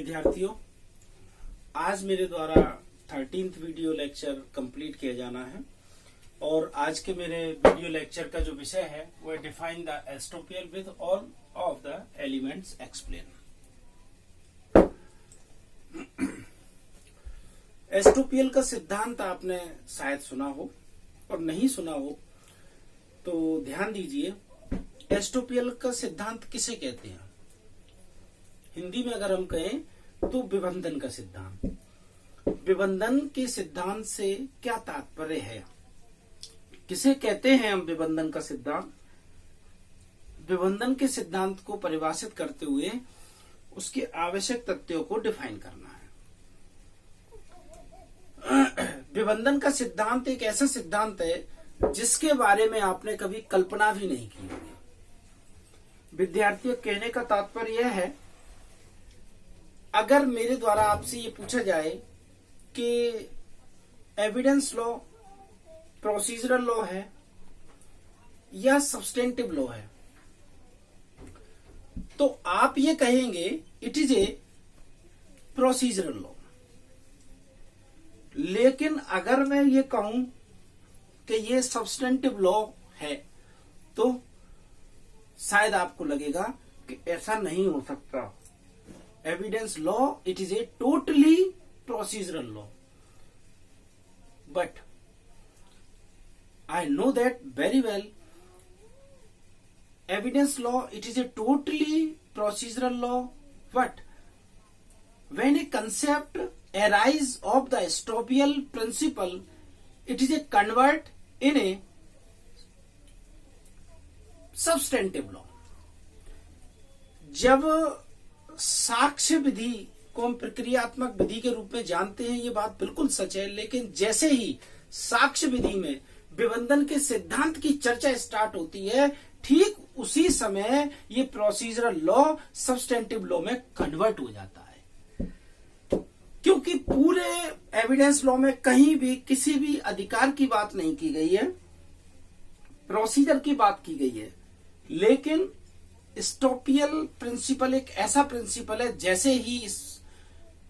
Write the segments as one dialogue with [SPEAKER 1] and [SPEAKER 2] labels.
[SPEAKER 1] विद्यार्थियों, आज मेरे द्वारा 13th वीडियो लेक्चर कंप्लीट किया जाना है और आज के मेरे वीडियो लेक्चर का जो विषय है वो है define the estoppel with all of the elements explain. Estoppel का सिद्धांत आपने शायद सुना हो और नहीं सुना हो तो ध्यान दीजिए। एस्टोपियल का सिद्धांत किसे कहते हैं? हिंदी में अगर हम कहें तो विबंधन का सिद्धांत। विबंधन के सिद्धांत से क्या तात्पर्य है? किसे कहते हैं हम विबंधन का सिद्धांत? विबंधन के सिद्धांत को परिभाषित करते हुए उसके आवश्यक तथ्यों को डिफाइन करना है। विबंधन का सिद्धांत एक ऐसा सिद्धांत है जिसके बारे में आपने कभी कल्पना भी नहीं की होगी। विद्यार्थियों, कहने का तात्पर्य यह है, अगर मेरे द्वारा आपसे ये पूछा जाए कि एविडेंस लॉ प्रोसीजरल लॉ है या सब्सटेंटिव लॉ है, तो आप ये कहेंगे it is A procedural law. लेकिन अगर मैं ये कहूं कि ये सब्सटेंटिव लॉ है तो शायद आपको लगेगा कि ऐसा नहीं हो सकता। Evidence law, it is a totally procedural law. But I know that very well. Evidence law, it is a totally procedural law. But when a concept arises of the estopial principle, it is a convert in a substantive law. जब साक्ष्य विधि को हम प्रक्रियात्मक विधि के रूप में जानते हैं, ये बात बिल्कुल सच है। लेकिन जैसे ही साक्ष्य विधि में विबंधन के सिद्धांत की चर्चा स्टार्ट होती है, ठीक उसी समय ये प्रोसीजरल लॉ सब्सटेंटिव लॉ में कन्वर्ट हो जाता है। क्योंकि पूरे एविडेंस लॉ में कहीं भी किसी भी अधिकार की बात नहीं की गई है, प्रोसीजर की बात की गई है। लेकिन एस्टोपियल प्रिंसिपल एक ऐसा प्रिंसिपल है, जैसे ही इस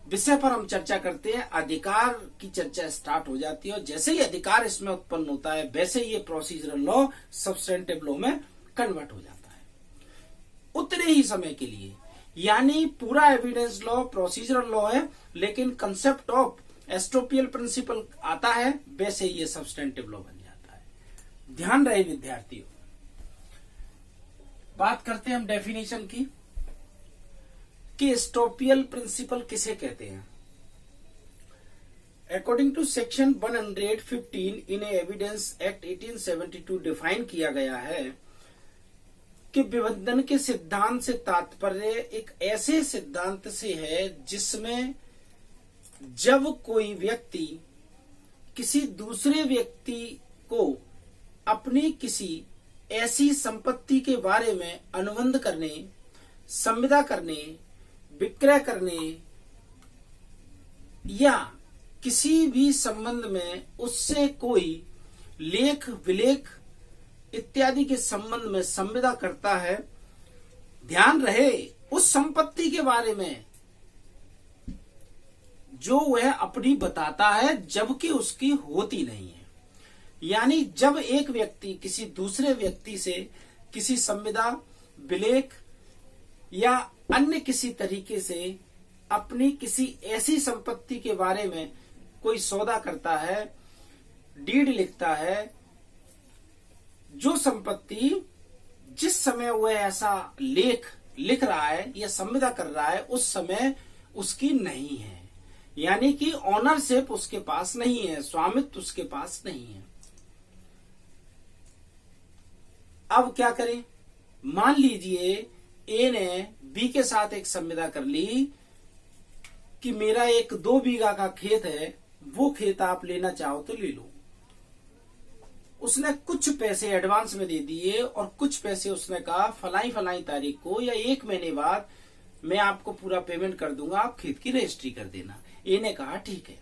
[SPEAKER 1] विषय पर हम चर्चा करते हैं अधिकार की चर्चा स्टार्ट हो जाती है और जैसे ही अधिकार इसमें उत्पन्न होता है वैसे ही ये प्रोसीजरल लॉ सब्सटेंटिव लॉ में कन्वर्ट हो जाता है उतने ही समय के लिए। यानी पूरा एविडेंस लॉ प्रोसीजरल लॉ है, लेकिन कंसेप्ट ऑफ एस्टोपियल प्रिंसिपल आता है वैसे ही ये सब्सटेंटिव लॉ बन जाता है। ध्यान रहे विद्यार्थियों, बात करते हैं हम डेफिनेशन की कि एस्टोपियल प्रिंसिपल किसे कहते हैं। According to section 115 in evidence act 1872 define किया गया है कि विबंधन के सिद्धांत से तात्पर्य एक ऐसे सिद्धांत से है जिसमें जब कोई व्यक्ति किसी दूसरे व्यक्ति को अपनी किसी ऐसी संपत्ति के बारे में अनुबंध करने, संविदा करने, विक्रय करने या किसी भी संबंध में उससे कोई लेख विलेख इत्यादि के संबंध में संविदा करता है। ध्यान रहे, उस संपत्ति के बारे में जो वह अपनी बताता है जबकि उसकी होती नहीं है। यानी जब एक व्यक्ति किसी दूसरे व्यक्ति से किसी संविदा, विलेख या अन्य किसी तरीके से अपनी किसी ऐसी संपत्ति के बारे में कोई सौदा करता है, डीड लिखता है, जो संपत्ति जिस समय वह ऐसा लेख लिख रहा है या संविदा कर रहा है उस समय उसकी नहीं है, यानी कि ऑनरशिप उसके पास नहीं है, स्वामित्व उसके पास नहीं है। अब क्या करें? मान लीजिए ए ने बी के साथ एक संविदा कर ली कि मेरा एक 2 बीघा का खेत है, वो खेत आप लेना चाहो तो ले लो। उसने कुछ पैसे एडवांस में दे दिए और कुछ पैसे उसने कहा फलाई तारीख को या 1 महीने बाद मैं आपको पूरा पेमेंट कर दूंगा, आप खेत की रजिस्ट्री कर देना। ए ने कहा ठीक है।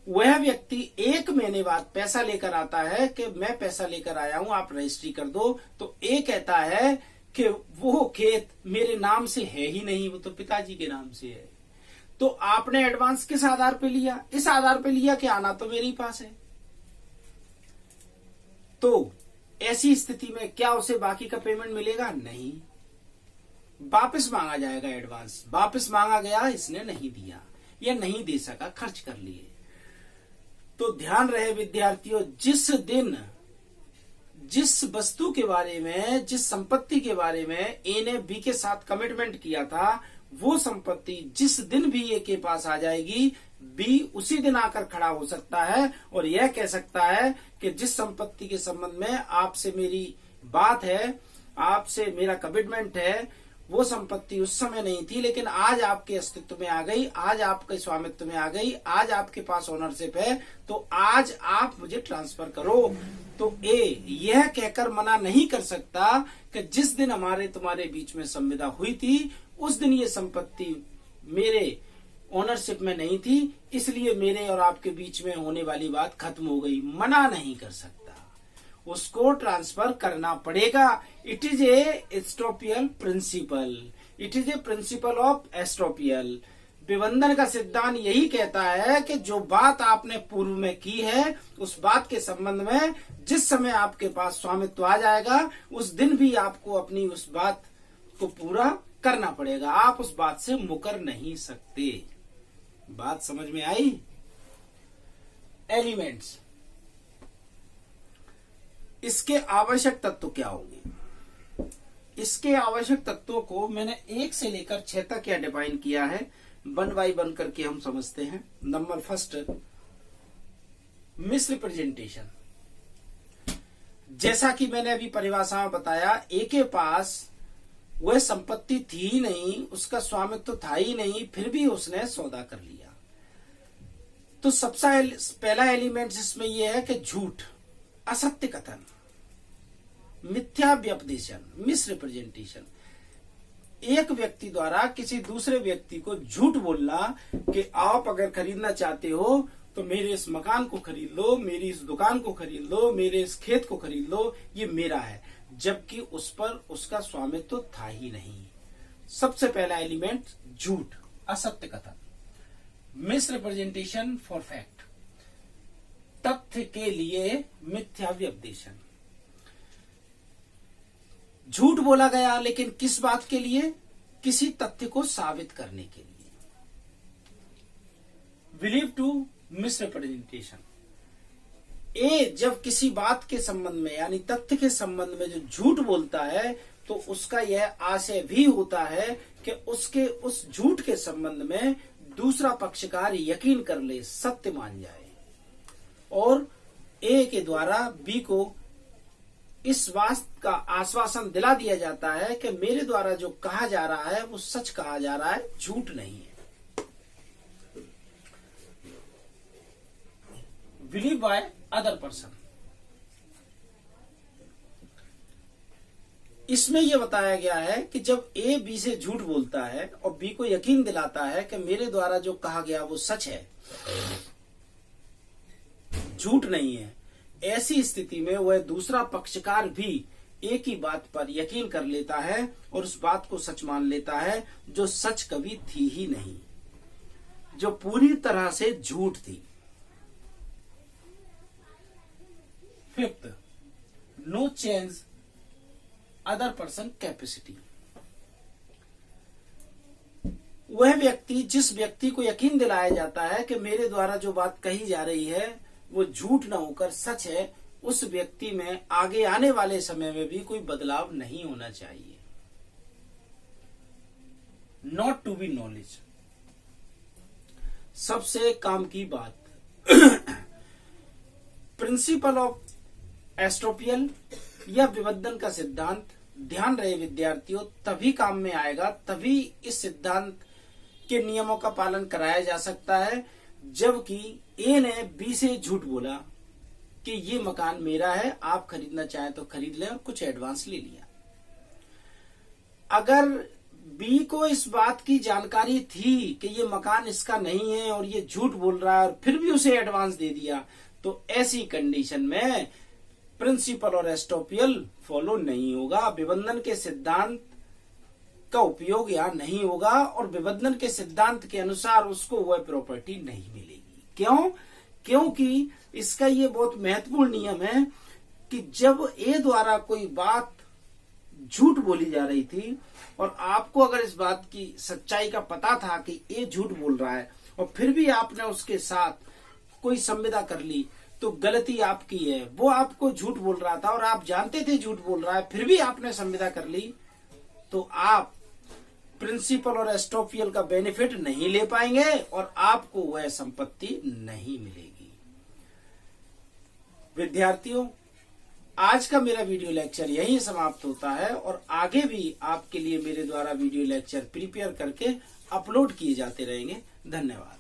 [SPEAKER 1] वह व्यक्ति 1 महीने बाद पैसा लेकर आता है कि मैं पैसा लेकर आया हूं, आप रजिस्ट्री कर दो। तो ए कहता है कि वो खेत मेरे नाम से है ही नहीं, वो तो पिताजी के नाम से है। तो आपने एडवांस किस आधार पे लिया? इस आधार पे लिया कि आना तो मेरे ही पास है। तो ऐसी स्थिति में क्या उसे बाकी का पेमेंट मिलेगा? नहीं, वापस मांगा जाएगा एडवांस। वापस मांगा गया, इसने नहीं दिया या नहीं दे सका, खर्च कर लिए। तो ध्यान रहे विद्यार्थियों, जिस दिन जिस वस्तु के बारे में, जिस संपत्ति के बारे में ए ने बी के साथ कमिटमेंट किया था, वो संपत्ति जिस दिन भी ए के पास आ जाएगी, बी उसी दिन आकर खड़ा हो सकता है और यह कह सकता है कि जिस संपत्ति के संबंध में आपसे मेरी बात है, आपसे मेरा कमिटमेंट है, वो संपत्ति उस समय नहीं थी, लेकिन आज आपके अस्तित्व में आ गई, आज आपके स्वामित्व में आ गई, आज आपके पास ओनरशिप है, तो आज आप मुझे ट्रांसफर करो। तो ए यह कहकर मना नहीं कर सकता कि जिस दिन हमारे तुम्हारे बीच में संविदा हुई थी, उस दिन ये संपत्ति मेरे ओनरशिप में नहीं थी, इसलिए मेरे और आपके बीच में होने वाली बात खत्म हो गई। मना नहीं कर सकता, उसको ट्रांसफर करना पड़ेगा। It is a estoppel principle, it is a principle of estoppel. विबंधन का सिद्धांत यही कहता है कि जो बात आपने पूर्व में की है, उस बात के संबंध में जिस समय आपके पास स्वामित्व आ जाएगा, उस दिन भी आपको अपनी उस बात को पूरा करना पड़ेगा। आप उस बात से मुकर नहीं सकते। बात समझ में आई? एलिमेंट्स, इसके आवश्यक तत्व क्या होंगे? इसके आवश्यक तत्वों को मैंने 1 से लेकर 6 तक यह डिफाइन किया है, 1 बाय 1 करके हम समझते हैं। Number first, misrepresentation. जैसा कि मैंने अभी परिभाषा में बताया, ए के पास वह संपत्ति थी ही नहीं, उसका स्वामित्व था ही नहीं, फिर भी उसने सौदा कर लिया। तो सबसे पहला एलिमेंट इसमें यह है कि झूठ, असत्य कथन, मिथ्या व्यपदेशन, मिसरिप्रेजेंटेशन। एक व्यक्ति द्वारा किसी दूसरे व्यक्ति को झूठ बोलना कि आप अगर खरीदना चाहते हो तो मेरे इस मकान को खरीद लो, मेरी इस दुकान को खरीद लो, मेरे इस खेत को खरीद लो, ये मेरा है, जबकि उस पर उसका स्वामित्व था ही नहीं। सबसे पहला एलिमेंट झूठ, असत्य कथन, मिसरिप्रेजेंटेशन फॉर फैक्ट, तथ्य के लिए मिथ्या व्यपदेशन। झूठ बोला गया, लेकिन किस बात के लिए? किसी तथ्य को साबित करने के लिए। Believe to misrepresentation. ए जब किसी बात के संबंध में यानी तथ्य के संबंध में जो झूठ बोलता है, तो उसका यह आशय भी होता है कि उसके उस झूठ के संबंध में दूसरा पक्षकार यकीन कर ले, सत्य मान जाए, और ए के द्वारा बी को इस बात का आश्वासन दिला दिया जाता है कि मेरे द्वारा जो कहा जा रहा है वो सच कहा जा रहा है, झूठ नहीं है। Believe by other person. इसमें यह बताया गया है कि जब ए बी से झूठ बोलता है और बी को यकीन दिलाता है कि मेरे द्वारा जो कहा गया वो सच है, झूठ नहीं है, ऐसी स्थिति में वह दूसरा पक्षकार भी एक ही बात पर यकीन कर लेता है और उस बात को सच मान लेता है जो सच कभी थी ही नहीं, जो पूरी तरह से झूठ थी। Fifth, no change other person capacity. वह व्यक्ति, जिस व्यक्ति को यकीन दिलाया जाता है कि मेरे द्वारा जो बात कही जा रही है वो झूठ न होकर सच है, उस व्यक्ति में आगे आने वाले समय में भी कोई बदलाव नहीं होना चाहिए। नॉट टू बी नॉलेज, सबसे काम की बात। प्रिंसिपल ऑफ एस्ट्रोपियल या विबंधन का सिद्धांत, ध्यान रहे विद्यार्थियों, तभी काम में आएगा, तभी इस सिद्धांत के नियमों का पालन कराया जा सकता है जबकि ए ने बी से झूठ बोला कि ये मकान मेरा है, आप खरीदना चाहें तो खरीद लें, और कुछ एडवांस ले लिया। अगर बी को इस बात की जानकारी थी कि ये मकान इसका नहीं है और ये झूठ बोल रहा है और फिर भी उसे एडवांस दे दिया, तो ऐसी कंडीशन में प्रिंसिपल और एस्टोपियल फॉलो नहीं होगा, विबंधन के सिद्धांत का उपयोग यहाँ नहीं होगा और विबंधन के सिद्धांत के अनुसार उसको वह प्रॉपर्टी नहीं मिलेगी। क्यों? क्योंकि इसका ये बहुत महत्वपूर्ण नियम है कि जब ए द्वारा कोई बात झूठ बोली जा रही थी और आपको अगर इस बात की सच्चाई का पता था कि ए झूठ बोल रहा है और फिर भी आपने उसके साथ कोई संविदा कर ली, तो गलती आपकी है। वो आपको झूठ बोल रहा था और आप जानते थे झूठ बोल रहा है, फिर भी आपने संविदा कर ली, तो आप प्रिंसिपल और एस्टोपियल का बेनिफिट नहीं ले पाएंगे और आपको वह संपत्ति नहीं मिलेगी। विद्यार्थियों, आज का मेरा वीडियो लेक्चर यहीं समाप्त होता है और आगे भी आपके लिए मेरे द्वारा वीडियो लेक्चर प्रिपेयर करके अपलोड किए जाते रहेंगे। धन्यवाद।